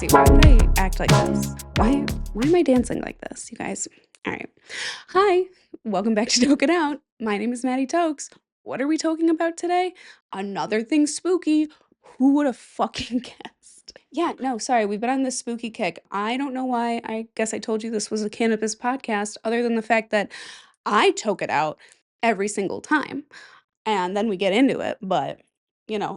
crazy. Why would I act like this? Why am I dancing like this, you guys? All right. Hi, welcome back to Toke It Out. My name is Maddy Tokes. What are we talking about today? Another thing spooky. Who would have fucking guessed? Yeah, no, sorry, we've been on this spooky kick. I don't know why. I guess I told you this was a cannabis podcast, other than the fact that I toke it out every single time. And then we get into it, but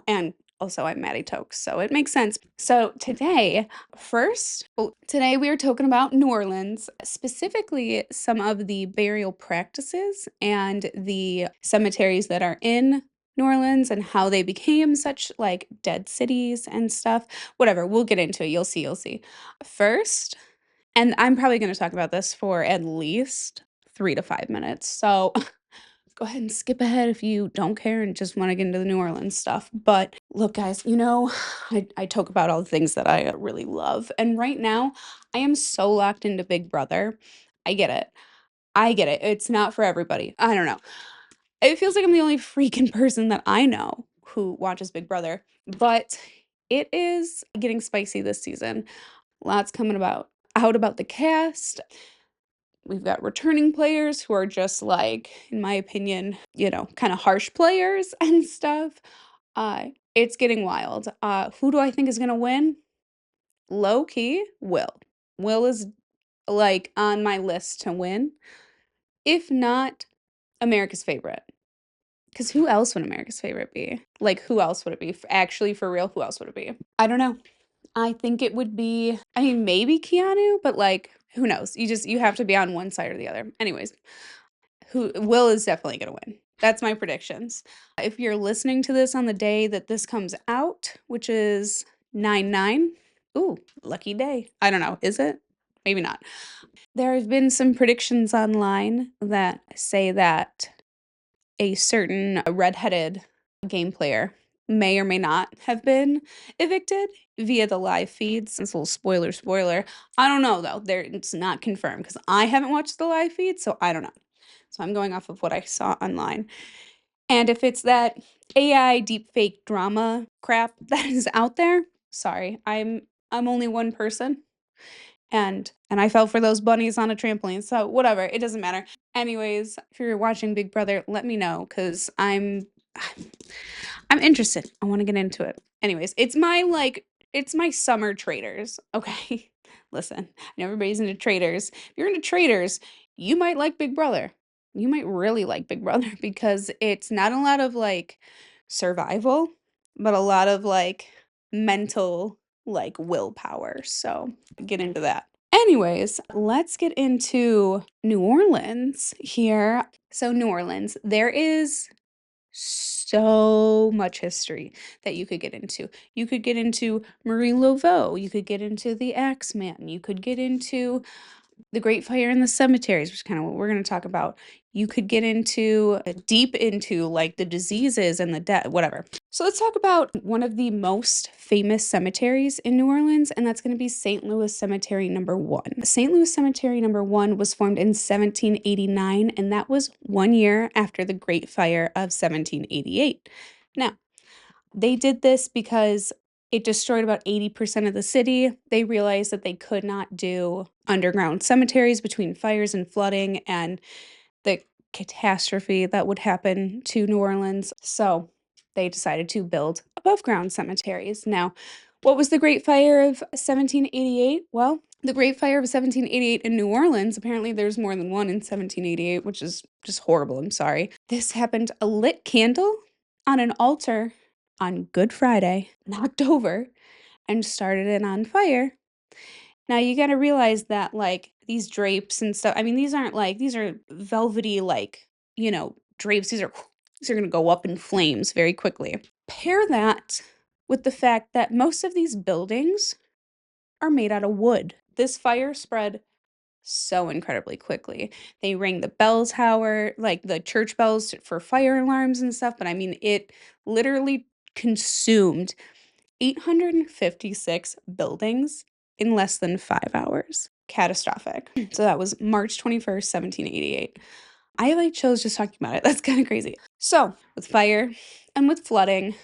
and also I'm Maddy Tokes, so it makes sense. So today we are talking about New Orleans, specifically some of the burial practices and the cemeteries that are in New Orleans and how they became such like dead cities and stuff. Whatever, we'll get into it. You'll see. First, and I'm probably going to talk about this for at least 3 to 5 minutes. So go ahead and skip ahead if you don't care and just want to get into the New Orleans stuff. But look, guys, I talk about all the things that I really love. And right now, I am so locked into Big Brother. I get it. I get it. It's not for everybody. I don't know. It feels like I'm the only freaking person that I know who watches Big Brother. But it is getting spicy this season. Lots coming out about the cast. We've got returning players who are just like, in my opinion, kind of harsh players and stuff. It's getting wild. Who do I think is gonna win? Low key, Will. Will is like on my list to win. If not, America's favorite. Because who else would America's favorite be? Like, who else would it be? Actually, for real, who else would it be? I don't know. I think it would be, I mean, maybe Keanu, but like, who knows? You have to be on one side or the other. Anyways, who Will is definitely gonna win. That's my predictions. If you're listening to this on the day that this comes out, which is 9/9, ooh, lucky day. I don't know, is it? Maybe not. There have been some predictions online that say that a certain redheaded game player may or may not have been evicted via the live feeds. This little spoiler. I don't know though. It's not confirmed because I haven't watched the live feed, so I don't know. So I'm going off of what I saw online. And if it's that AI deepfake drama crap that is out there, sorry, I'm only one person. And I fell for those bunnies on a trampoline. So whatever, it doesn't matter. Anyways, if you're watching Big Brother, let me know because I'm interested. I want to get into it. Anyways, it's my summer traders. Okay. Listen, I know everybody's into traders. If you're into traders, you might like Big Brother. You might really like Big Brother because it's not a lot of like survival, but a lot of like mental like willpower. So get into that. Anyways, let's get into New Orleans here. So New Orleans, there is so much history that you could get into. You could get into Marie Laveau. You could get into the Axeman. You could get into the Great Fire in the Cemeteries, which is kind of what we're going to talk about. You could get into deep into like the diseases and the death, whatever. So let's talk about one of the most famous cemeteries in New Orleans, and that's going to be St. Louis Cemetery number 1. St. Louis Cemetery number 1 was formed in 1789, and that was 1 year after the Great Fire of 1788. Now, they did this because it destroyed about 80% of the city. They realized that they could not do underground cemeteries between fires and flooding and the catastrophe that would happen to New Orleans. So they decided to build above ground cemeteries. Now, what was the Great Fire of 1788? Well, the Great Fire of 1788 in New Orleans, apparently there's more than one in 1788, which is just horrible. I'm sorry. This happened a lit candle on an altar on Good Friday, knocked over, and started it on fire. Now you gotta realize that like these drapes and stuff, I mean, these are velvety, like, drapes. These are gonna go up in flames very quickly. Pair that with the fact that most of these buildings are made out of wood. This fire spread so incredibly quickly. They rang the bell tower, like the church bells for fire alarms and stuff, but I mean, it literally consumed 856 buildings in less than 5 hours. Catastrophic. So that was March 21st, 1788. I like chills just talking about it. That's kind of crazy. So, with fire and with flooding,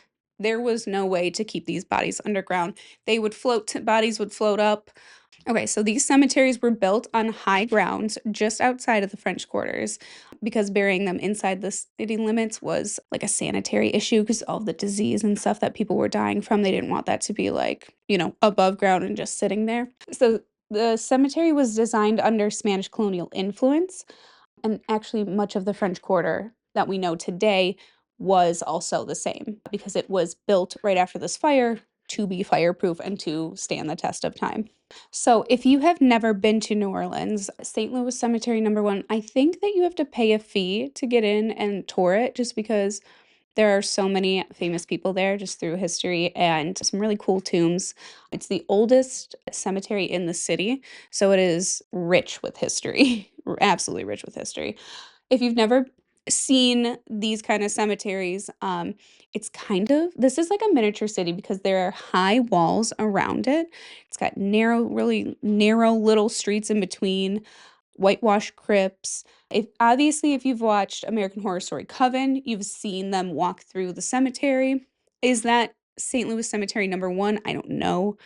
There was no way to keep these bodies underground. They would float bodies would float up. Okay, so these cemeteries were built on high grounds just outside of the French Quarters because burying them inside the city limits was like a sanitary issue because all the disease and stuff that people were dying from, they didn't want that to be like, above ground and just sitting there. So the cemetery was designed under Spanish colonial influence, and actually much of the French Quarter that we know today was also the same because it was built right after this fire to be fireproof and to stand the test of time. So, if you have never been to New Orleans, St. Louis Cemetery number 1, I think that you have to pay a fee to get in and tour it just because there are so many famous people there just through history and some really cool tombs. It's the oldest cemetery in the city, so it is rich with history, absolutely rich with history. If you've never seen these kind of cemeteries, it's kind of this is like a miniature city because there are high walls around it. It's got narrow, really narrow little streets in between, whitewashed crypts. If you've watched American Horror Story Coven, you've seen them walk through the cemetery. Is that St. Louis Cemetery number 1? I don't know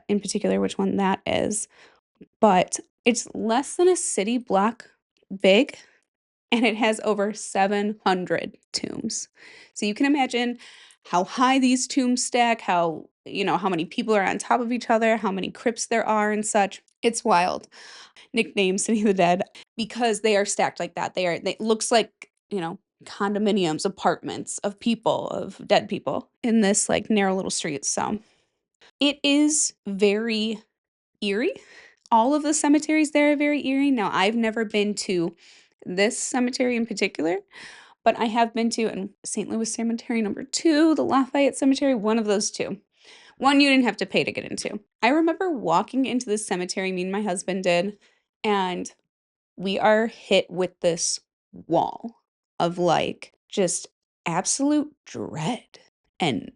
in particular which one that is, but it's less than a city block big and it has over 700 tombs. So you can imagine how high these tombs stack, how many people are on top of each other, how many crypts there are and such. It's wild. Nickname City of the Dead because they are stacked like that. They looks like, condominiums, apartments of people, of dead people in this like narrow little street. So it is very eerie. All of the cemeteries there are very eerie. Now, I've never been to this cemetery in particular, but I have been to St. Louis Cemetery number 2, the Lafayette Cemetery, one of those 2. One you didn't have to pay to get into. I remember walking into this cemetery, me and my husband did, and we are hit with this wall of like just absolute dread and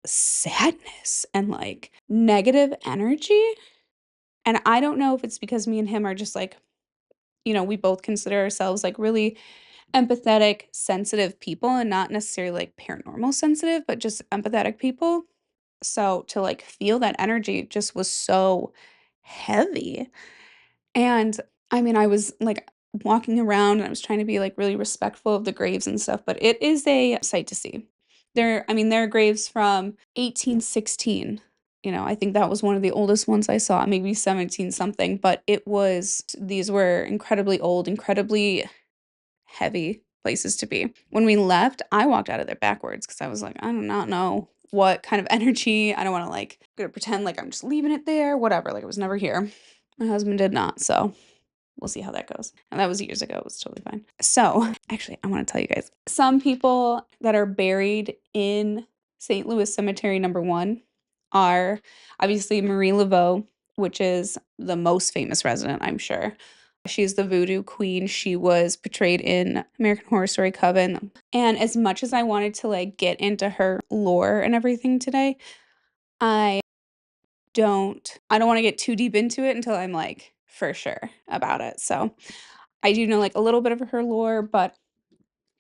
sadness and like negative energy. And I don't know if it's because me and him are just like, we both consider ourselves like really empathetic, sensitive people and not necessarily like paranormal sensitive, but just empathetic people. So to like feel that energy just was so heavy. And I mean, I was like walking around and I was trying to be like really respectful of the graves and stuff, but it is a sight to see. There are graves from 1816. I think that was one of the oldest ones I saw, maybe 17 something, but these were incredibly old, incredibly heavy places to be. When we left, I walked out of there backwards because I was like, I do not know what kind of energy. I don't want to like gonna pretend like I'm just leaving it there, whatever. Like it was never here. My husband did not, so we'll see how that goes. And that was years ago. It was totally fine. So, actually, I want to tell you guys some people that are buried in St. Louis Cemetery number 1 are obviously Marie Laveau, which is the most famous resident, I'm sure. She's the voodoo queen. She was portrayed in American Horror Story Coven. And as much as I wanted to like get into her lore and everything today, I I don't wanna get too deep into it until I'm, like, for sure about it, so, I do know, like, a little bit of her lore, but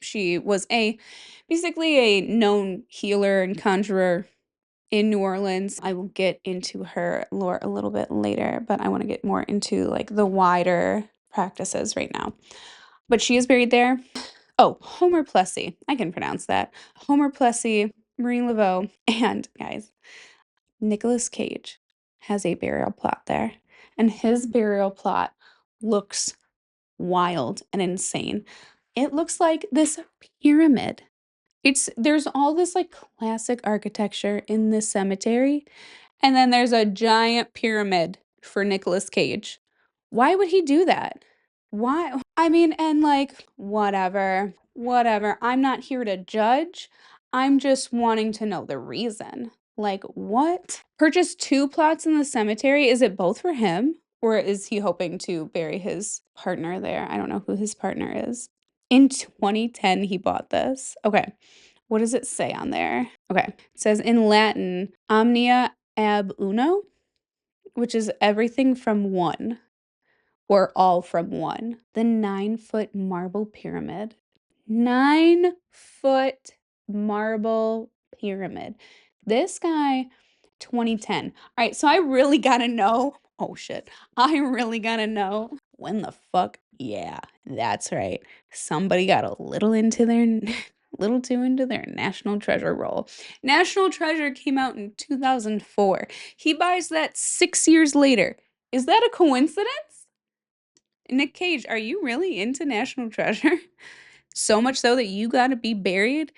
she was basically a known healer and conjurer in New Orleans. I will get into her lore a little bit later, but I wanna get more into, like, the wider practices right now. But she is buried there. Oh, Homer Plessy, I can pronounce that. Homer Plessy, Marie Laveau, and guys, Nicolas Cage has a burial plot there, and his burial plot looks wild and insane. It looks like this pyramid. There's all this like classic architecture in this cemetery, and then there's a giant pyramid for Nicolas Cage. Why would he do that? Why? I mean, and like, whatever, whatever. I'm not here to judge. I'm just wanting to know the reason. Like, what? Purchase 2 plots in the cemetery? Is it both for him? Or is he hoping to bury his partner there? I don't know who his partner is. In 2010, he bought this. Okay. What does it say on there? Okay. It says in Latin, omnia ab uno, which is everything from one or all from one. The 9-foot marble pyramid. 9-foot marble pyramid. This guy, 2010. Alright, so I really gotta know oh shit. I really gotta know when the fuck yeah, that's right. Somebody got a little into their little too into their National Treasure role. National Treasure came out in 2004. He buys that 6 years later. Is that a coincidence? Nick Cage, are you really into National Treasure? So much so that you gotta be buried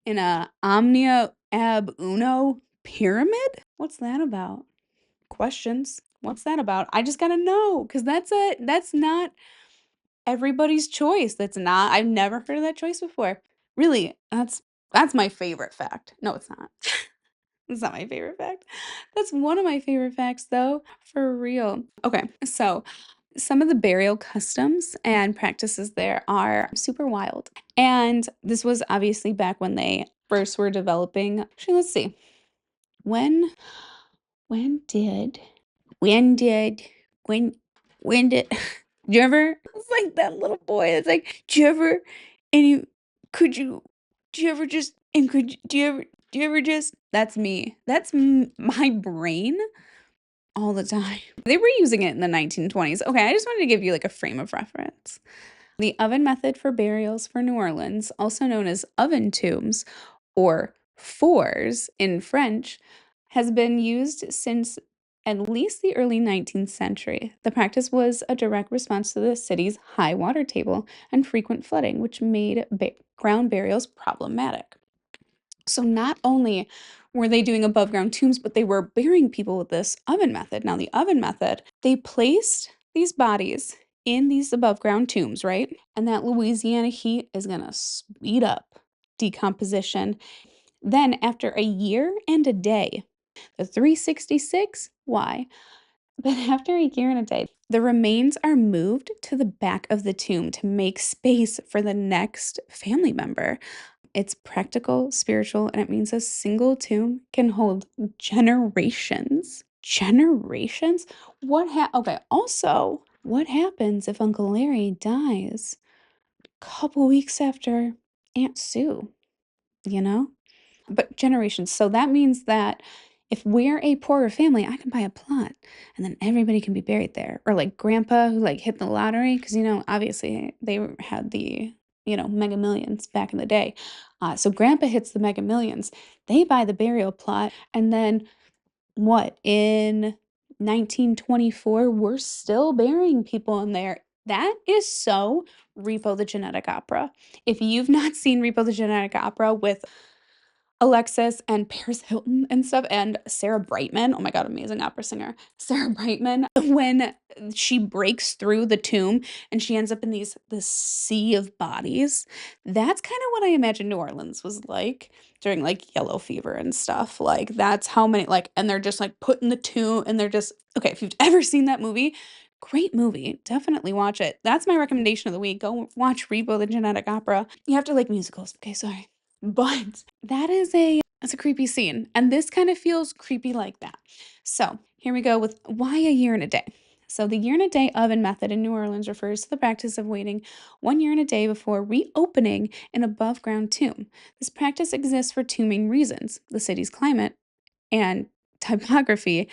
in a Omnia ab uno pyramid? What's that about? Questions. What's that about? I just gotta know, because that's not everybody's choice. That's not I've never heard of that choice before. Really, that's my favorite fact. No, it's not. It's not my favorite fact. That's one of my favorite facts, though, for real. Okay, so some of the burial customs and practices there are super wild. And this was obviously back when they first were developing. Actually, let's see. When when did when did when when did do you ever it's like that little boy that's like, "Do you ever and you could you do you ever just and could you do you ever just" That's me. That's my brain all the time. They were using it in the 1920s. Okay, I just wanted to give you, like, a frame of reference. The oven method for burials for New Orleans, also known as oven tombs or fours in French, has been used since at least the early 19th century. The practice was a direct response to the city's high water table and frequent flooding, which made ground burials problematic. So not only were they doing above ground tombs, but they were burying people with this oven method. Now, the oven method, they placed these bodies in these above ground tombs, right? And that Louisiana heat is going to speed up decomposition. Then, after a year and a day, the 366, why? But after a year and a day, the remains are moved to the back of the tomb to make space for the next family member. It's practical, spiritual, and it means a single tomb can hold generations. Generations? Okay, also, what happens if Uncle Larry dies a couple weeks after Aunt Sue, you know? But generations. So that means that if we're a poorer family, I can buy a plot and then everybody can be buried there. Or like grandpa who like hit the lottery, because obviously had the, mega millions back in the day. So grandpa hits the mega millions. They buy the burial plot, and then what? In 1924, we're still burying people in there. That is so Repo the Genetic Opera. If you've not seen Repo the Genetic Opera with Alexis and Paris Hilton and stuff, and Sarah Brightman. Oh my god, amazing opera singer. Sarah Brightman, when she breaks through the tomb and she ends up in this sea of bodies, that's kind of what I imagine New Orleans was like during like yellow fever and stuff. Like that's how many and they're just like put in the tomb and they're just okay, if you've ever seen that movie, great movie. Definitely watch it. That's my recommendation of the week. Go watch Rebo the Genetic Opera. You have to like musicals. Okay, sorry. But that's a creepy scene, and this kind of feels creepy like that. So, here we go with why a year and a day. So, the year and a day oven method in New Orleans refers to the practice of waiting 1 year and a day before reopening an above ground tomb. This practice exists for two main reasons: the city's climate and typography,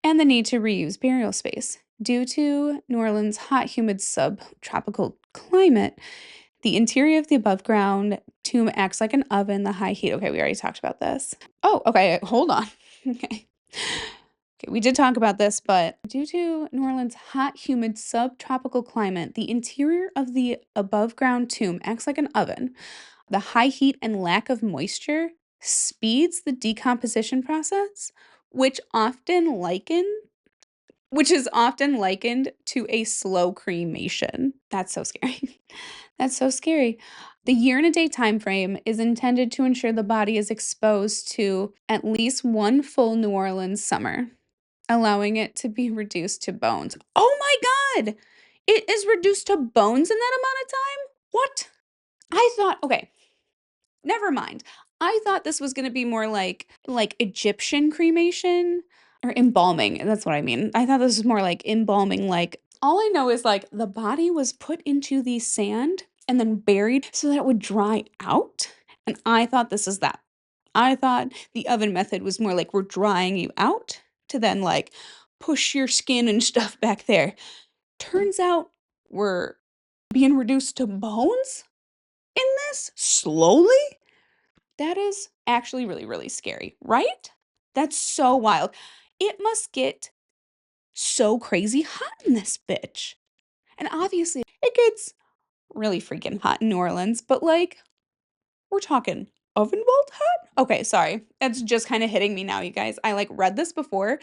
and the need to reuse burial space. Due to New Orleans' hot, humid subtropical climate, the interior of the above ground tomb acts like an oven, the high heat. Okay, we already talked about this. Oh, okay, hold on. Okay. Okay, we did talk about this, but due to New Orleans' hot, humid subtropical climate, the interior of the above ground tomb acts like an oven. The high heat and lack of moisture speeds the decomposition process, which is often likened to a slow cremation. That's so scary. That's so scary. The year and a day time frame is intended to ensure the body is exposed to at least one full New Orleans summer, allowing it to be reduced to bones. Oh my god! It is reduced to bones in that amount of time? What? I thought, okay, never mind. I thought this was gonna be more like Egyptian cremation or embalming. That's what I mean. I thought this was more like embalming. Like all I know is like the body was put into the sand and then buried so that it would dry out. And I thought this is that. I thought the oven method was more like we're drying you out to then, like, push your skin and stuff back there. Turns out we're being reduced to bones in this slowly? That is actually really, really scary, right? That's so wild. It must get so crazy hot in this bitch. And obviously, it gets really freaking hot in New Orleans, but like, we're talking oven vault hot? Okay, sorry. That's just kind of hitting me now, you guys. I like read this before,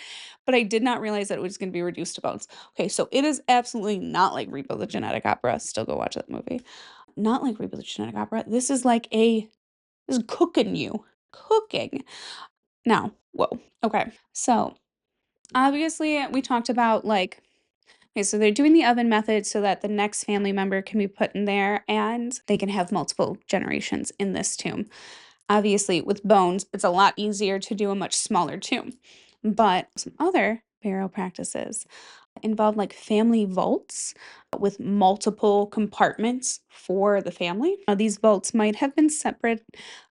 but I did not realize that it was going to be reduced to bones. Okay, so it is absolutely not like Repo the Genetic Opera. Still go watch that movie. Not like Repo the Genetic Opera. This is like this is cooking you. Cooking. Now, whoa. Okay. So, obviously, we talked about like, okay, so they're doing the oven method so that the next family member can be put in there and they can have multiple generations in this tomb. Obviously, with bones, it's a lot easier to do a much smaller tomb. But some other burial practices involve like family vaults with multiple compartments for the family. These vaults might have been separate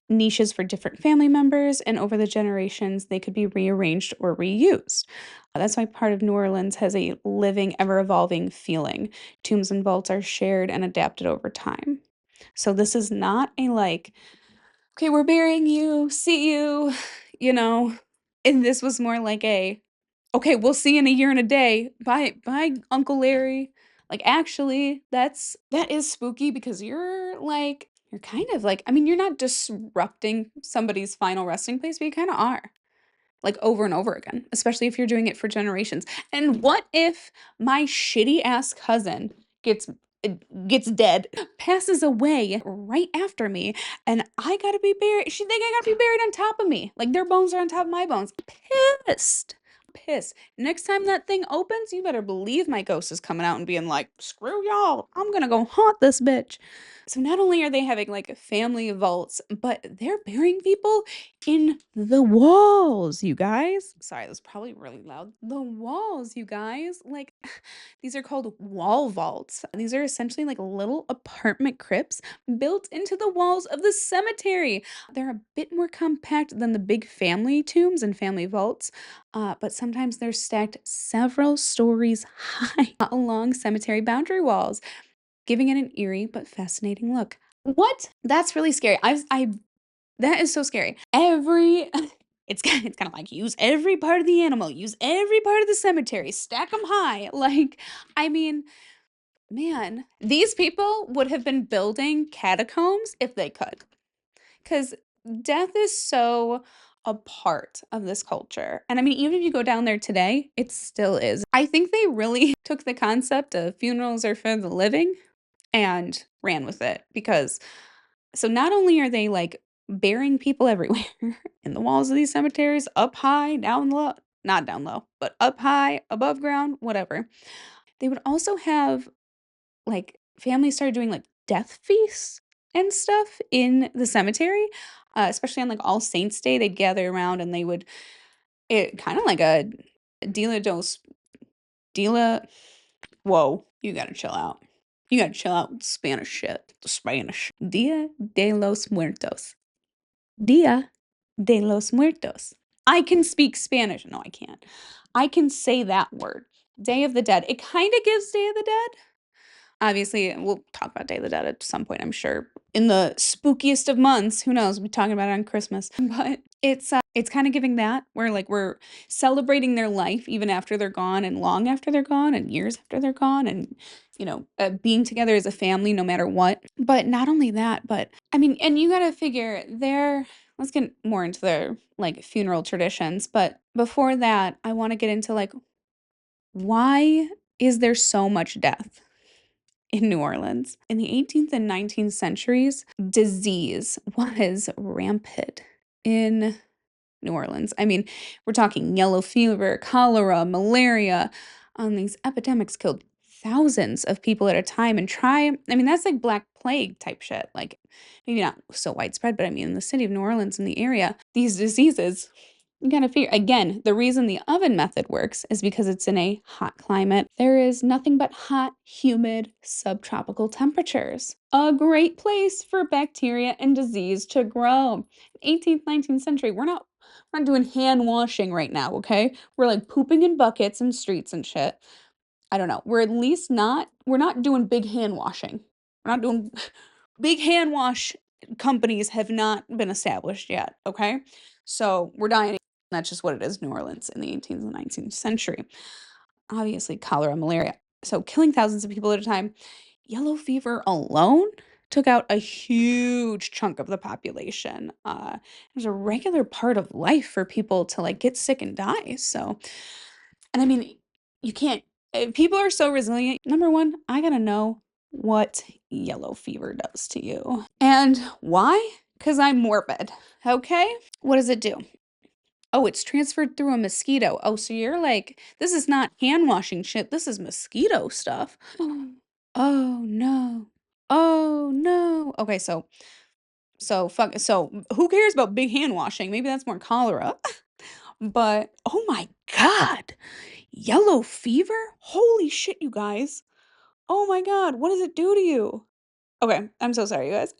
niches for different family members, and over the generations, they could be rearranged or reused. That's why part of New Orleans has a living, ever evolving feeling. Tombs and vaults are shared and adapted over time. So, this is not a like, okay, we're burying you, see you, you know. And this was more like a, okay, we'll see you in a year and a day. Bye, Uncle Larry. Like, actually, that is spooky because you're kind of like, I mean, you're not disrupting somebody's final resting place, but you kind of are. Like over and over again, especially if you're doing it for generations. And what if my shitty ass cousin gets uh, gets dead, passes away right after me, and I gotta be buried? She think I gotta be buried on top of me, like their bones are on top of my bones. Pissed, pissed. Next time that thing opens, you better believe my ghost is coming out and being like, "Screw y'all, I'm gonna go haunt this bitch." So not only are they having like family vaults, but they're burying people in the walls, you guys. Sorry, that's probably really loud. The walls, you guys. Like, these are called wall vaults. These are essentially like little apartment crypts built into the walls of the cemetery. They're a bit more compact than the big family tombs and family vaults, but sometimes they're stacked several stories high along cemetery boundary walls, giving it an eerie but fascinating look. What? That's really scary. I that is so scary. Every it's kinda like use every part of the animal, use every part of the cemetery, stack them high. Like, I mean, man, these people would have been building catacombs if they could, because death is so a part of this culture. And I mean, even if you go down there today, it still is. I think they really took the concept of funerals are for the living and ran with it because so not only are they like burying people everywhere in the walls of these cemeteries, up high, down low, not down low, but up high, above ground, whatever. They would also have like families started doing like death feasts and stuff in the cemetery, especially on like All Saints Day. They'd gather around and they would it kind of like a Dia dos Dia. Whoa, you gotta chill out. You gotta chill out with Spanish shit. The Spanish. Dia de los Muertos. Dia de los Muertos. I can speak Spanish. No, I can't. I can say that word. Day of the Dead. It kind of gives Day of the Dead. Obviously, we'll talk about Day of the Dead at some point, I'm sure. In the spookiest of months, who knows? We'll be talking about it on Christmas. But it's kind of giving that where like we're celebrating their life even after they're gone and long after they're gone and years after they're gone and being together as a family no matter what. But not only that, but I mean, and you got to figure they're let's get more into their like funeral traditions, but before that, I want to get into like why is there so much death in New Orleans? In the 18th and 19th centuries, disease was rampant in New Orleans. I mean, we're talking yellow fever, cholera, malaria. These epidemics killed thousands of people at a time. I mean, that's like Black Plague type shit. Like, maybe not so widespread, but I mean, in the city of New Orleans, in the area, these diseases You gotta figure again, the reason the oven method works is because it's in a hot climate. There is nothing but hot, humid, subtropical temperatures. A great place for bacteria and disease to grow. 18th, 19th century, we're not doing hand washing right now, okay? We're like pooping in buckets and streets and shit. I don't know. We're not doing big hand washing. We're not doing big hand wash companies have not been established yet, okay? So, we're dying. That's just what it is, New Orleans in the 18th and 19th century. Obviously, cholera, malaria. So, killing thousands of people at a time. Yellow fever alone took out a huge chunk of the population. It was a regular part of life for people to like get sick and die. So, and I mean, you can't, people are so resilient. Number one, I gotta know what yellow fever does to you. And why? Because I'm morbid. Okay. What does it do? Oh, it's transferred through a mosquito. Oh, so you're like, this is not hand washing shit. This is mosquito stuff. Oh no. Oh no. Okay, so who cares about big hand washing? Maybe that's more cholera. But oh my god. Yellow fever? Holy shit, you guys. Oh my god, what does it do to you? Okay, I'm so sorry, you guys.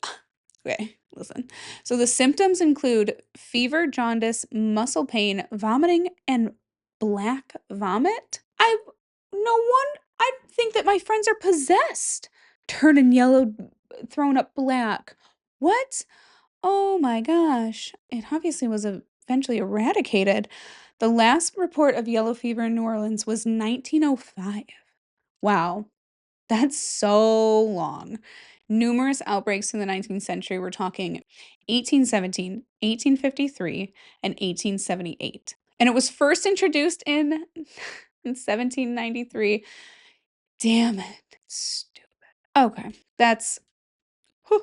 Okay, listen. So the symptoms include fever, jaundice, muscle pain, vomiting, and black vomit. No one, I think that my friends are possessed. Turning yellow, thrown up black. What? Oh my gosh. It obviously was eventually eradicated. The last report of yellow fever in New Orleans was 1905. Wow. That's so long. Numerous outbreaks in the 19th century, we're talking 1817, 1853, and 1878. And it was first introduced in 1793. Damn it. Stupid. Okay. Whew,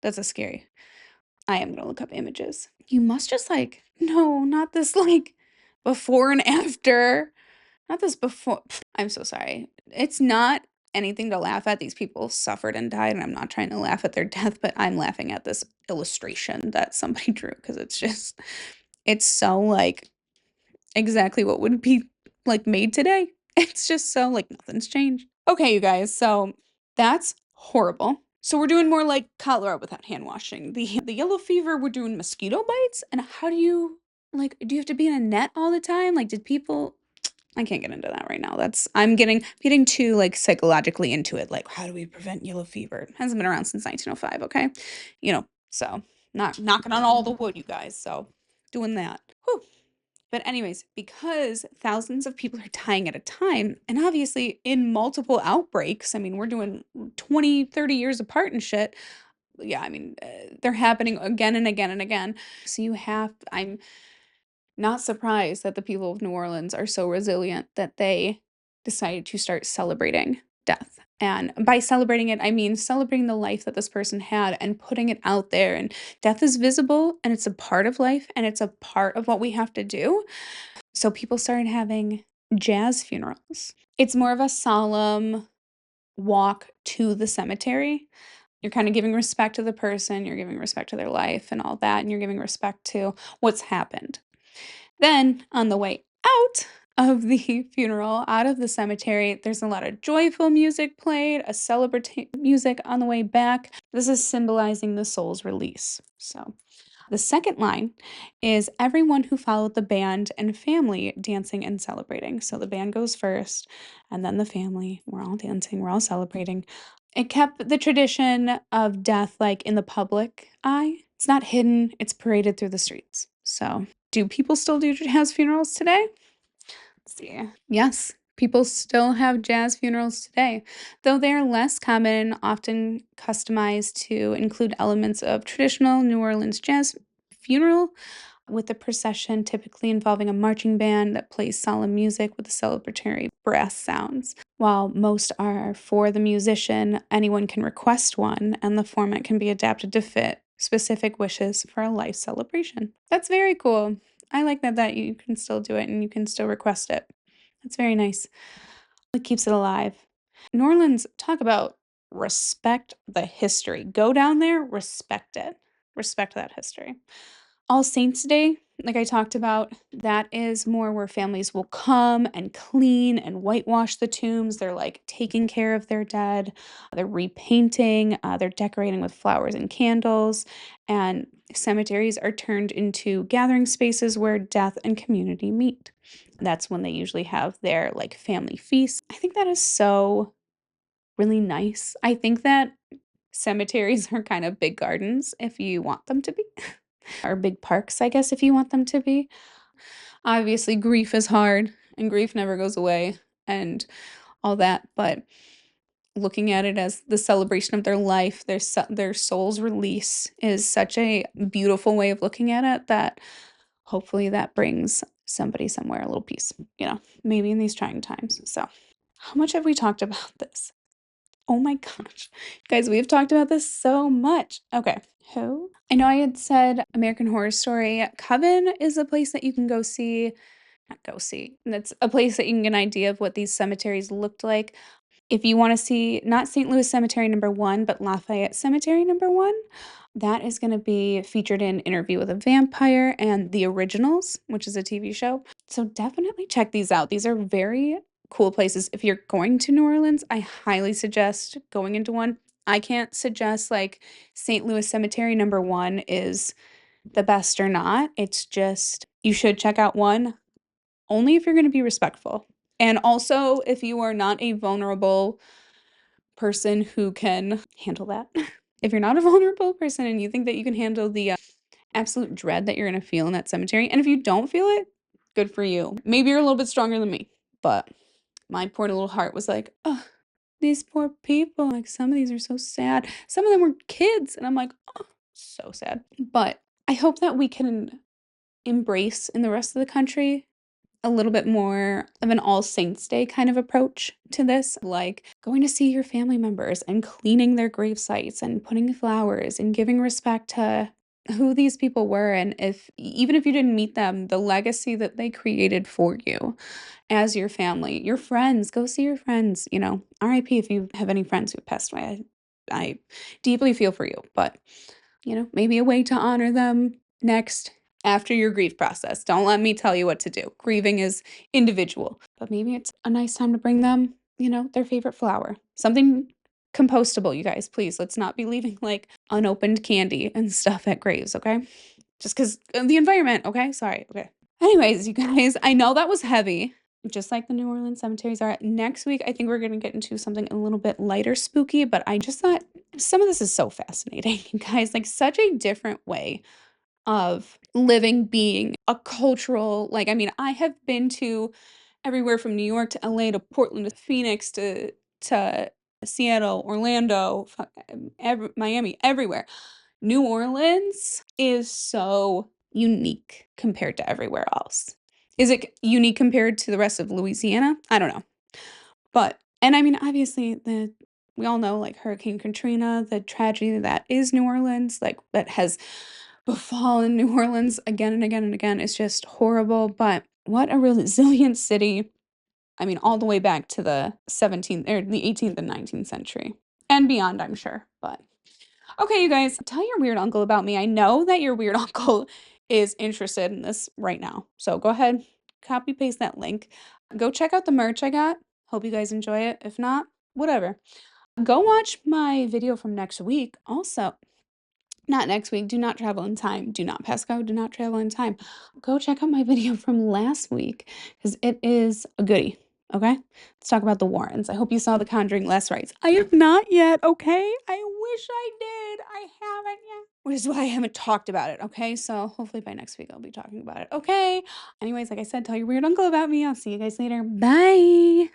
that's a scary. I am gonna look up images. You must just like, no, not this like before and after. Not this before. I'm so sorry. It's not anything to laugh at. These people suffered and died, and I'm not trying to laugh at their death, but I'm laughing at this illustration that somebody drew because it's so like exactly what would be like made today. It's just so like nothing's changed. Okay, you guys, so that's horrible. So we're doing more like cholera without hand washing. The yellow fever, we're doing mosquito bites. And how do you like do you have to be in a net all the time? Like did people I can't get into that right now. I'm getting too like psychologically into it. Like, how do we prevent yellow fever? It hasn't been around since 1905, okay? So not knocking on all the wood, you guys. So doing that. Whew. But anyways, because thousands of people are dying at a time, and obviously in multiple outbreaks, I mean, we're doing 20, 30 years apart and shit. Yeah, I mean, they're happening again and again and again. So I'm not surprised that the people of New Orleans are so resilient that they decided to start celebrating death. And by celebrating it, I mean celebrating the life that this person had and putting it out there. And death is visible and it's a part of life and it's a part of what we have to do. So people started having jazz funerals. It's more of a solemn walk to the cemetery. You're kind of giving respect to the person, you're giving respect to their life and all that, and you're giving respect to what's happened. Then, on the way out of the funeral, out of the cemetery, there's a lot of joyful music played, a celebratory music on the way back. This is symbolizing the soul's release. So, the second line is everyone who followed the band and family dancing and celebrating. So, the band goes first, and then the family. We're all dancing, we're all celebrating. It kept the tradition of death like in the public eye. It's not hidden, it's paraded through the streets. So, do people still do jazz funerals today? Let's see. Yes, people still have jazz funerals today, though they are less common, often customized to include elements of traditional New Orleans jazz funeral, with the procession typically involving a marching band that plays solemn music with celebratory brass sounds. While most are for the musician, anyone can request one, and the format can be adapted to fit specific wishes for a life celebration. That's very cool. I like that you can still do it and you can still request it. That's very nice. It keeps it alive. New Orleans, talk about respect the history. Go down there, respect it. Respect that history. All Saints Day, like I talked about, that is more where families will come and clean and whitewash the tombs. They're like taking care of their dead. They're repainting, they're decorating with flowers and candles. And cemeteries are turned into gathering spaces where death and community meet. That's when they usually have their like family feasts. I think that is so really nice. I think that cemeteries are kind of big gardens if you want them to be, or big parks, I guess, if you want them to be. Obviously, grief is hard and grief never goes away and all that, but looking at it as the celebration of their life, their soul's release is such a beautiful way of looking at it that hopefully that brings somebody somewhere a little peace, maybe in these trying times. So, how much have we talked about this? Oh my gosh. Guys, we've talked about this so much. Okay. Who? I know I had said American Horror Story. Coven is a place that you can go see. Not go see. That's a place that you can get an idea of what these cemeteries looked like. If you want to see not St. Louis Cemetery number 1, but Lafayette Cemetery number 1, that is going to be featured in Interview with a Vampire and The Originals, which is a TV show. So definitely check these out. These are very cool places. If you're going to New Orleans, I highly suggest going into one. I can't suggest like St. Louis Cemetery number 1 is the best or not. It's just you should check out one only if you're going to be respectful. And also if you are not a vulnerable person who can handle that. If you're not a vulnerable person and you think that you can handle the absolute dread that you're going to feel in that cemetery, and if you don't feel it, good for you. Maybe you're a little bit stronger than me, but my poor little heart was like, oh, these poor people. Like, some of these are so sad. Some of them were kids, and I'm like, oh, so sad. But I hope that we can embrace in the rest of the country a little bit more of an All Saints Day kind of approach to this, like going to see your family members and cleaning their grave sites and putting flowers and giving respect to who these people were, and if even if you didn't meet them, the legacy that they created for you as your family, your friends, go see your friends, RIP if you have any friends who passed away. I deeply feel for you, but maybe a way to honor them next after your grief process. Don't let me tell you what to do. Grieving is individual, but maybe it's a nice time to bring them, their favorite flower. Something compostable, you guys, please. Let's not be leaving like unopened candy and stuff at graves, okay? Just because of the environment, okay? Sorry, okay. Anyways, you guys, I know that was heavy, just like the New Orleans cemeteries are. Next week, I think we're going to get into something a little bit lighter spooky, but I just thought some of this is so fascinating, you guys. Like, such a different way of living, being a cultural, like, I mean, I have been to everywhere from New York to LA to Portland to Phoenix to Seattle, Orlando, Miami, everywhere. New Orleans is so unique compared to everywhere else. Is it unique compared to the rest of Louisiana? I don't know. But and I mean, obviously, the we all know, like, Hurricane Katrina, the tragedy that is New Orleans, like, that has befallen New Orleans again and again and again. It's just horrible, but what a resilient city. I mean, all the way back to the 17th or the 18th and 19th century and beyond, I'm sure. But okay, you guys, tell your weird uncle about me. I know that your weird uncle is interested in this right now. So go ahead, copy paste that link. Go check out the merch I got. Hope you guys enjoy it. If not, whatever. Go watch my video from next week. Also, not next week. Do not travel in time. Do not pass go. Do not travel in time. Go check out my video from last week because it is a goodie. Okay? Let's talk about the Warrens. I hope you saw The Conjuring Last Rites. I have not yet, okay? I wish I did. I haven't yet. Which is why I haven't talked about it, okay? So hopefully by next week I'll be talking about it, okay? Anyways, like I said, tell your weird uncle about me. I'll see you guys later. Bye.